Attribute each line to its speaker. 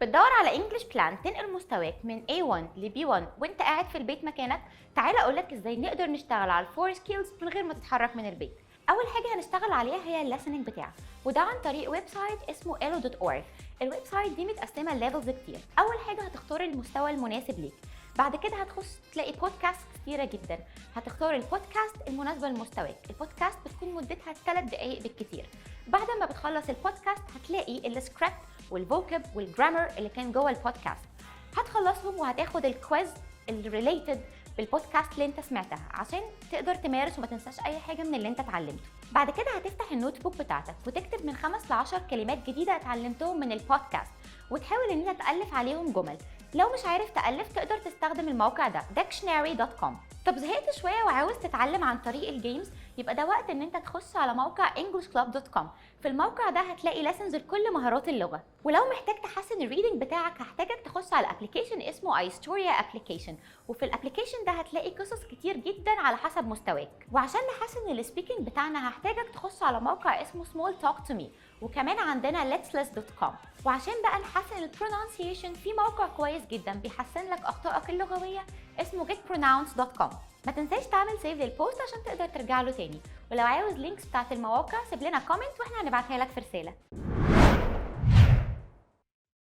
Speaker 1: بتدور على انجلش بلان تنقل مستواك من A1 ل B1 وانت قاعد في البيت مكانك؟ تعالى اقولك ازاي نقدر نشتغل على الفور سكيلز من غير ما تتحرك من البيت. اول حاجه هنشتغل عليها هي الليسننج بتاعك، وده عن طريق ويب سايت اسمه elo.org. الويب سايت دي متقسمه ليفلز كتير. اول حاجه هتختار المستوى المناسب ليك، بعد كده هتخش تلاقي بودكاست كتيره جدا، هتختار البودكاست المناسبه لمستواك. البودكاست بتكون مدتها 3 دقائق بالكتير. بعد ما بتخلص البودكاست هتلاقي السكريبت والفوكاب والجرامر اللي كان جوه البودكاست، هتخلصهم وهتاخد الكويز الريليتد بالبودكاست اللي انت سمعتها عشان تقدر تمارس وما تنساش اي حاجه من اللي انت اتعلمته. بعد كده هتفتح النوت بوك بتاعتك وتكتب من 5 ل 10 كلمات جديده اتعلمتهم من البودكاست، وتحاول ان انت تالف عليهم جمل. لو مش عارف تالف تقدر تستخدم الموقع ده dictionary.com. طب زهقت شويه وعاوز تتعلم عن طريق الجيمز؟ يبقى ده وقت ان انت تخش على موقع englishclub.com. في الموقع ده هتلاقي lessons لكل مهارات اللغه. ولو محتاج تحسن الريدنج بتاعك هحتاجك تخش على ابلكيشن اسمه ايستوريا ابلكيشن، وفي الابلكيشن ده هتلاقي قصص كتير جدا على حسب مستواك. وعشان نحسن السبيكنج بتاعنا هحتاجك تخش على موقع اسمه small talk to me، وكمان عندنا letsless.com. وعشان بقى نحسن البرونانسيشن في موقع كويس جدا بيحسن لك اخطائك اللغويه اسمه getpronounced.com. ما تنساش تعمل سيف للبوست عشان تقدر ترجع له تاني، ولو عاوز لينكس بتاعت المواقع سيب لنا كومنت واحنا هنبعتها لك في رساله.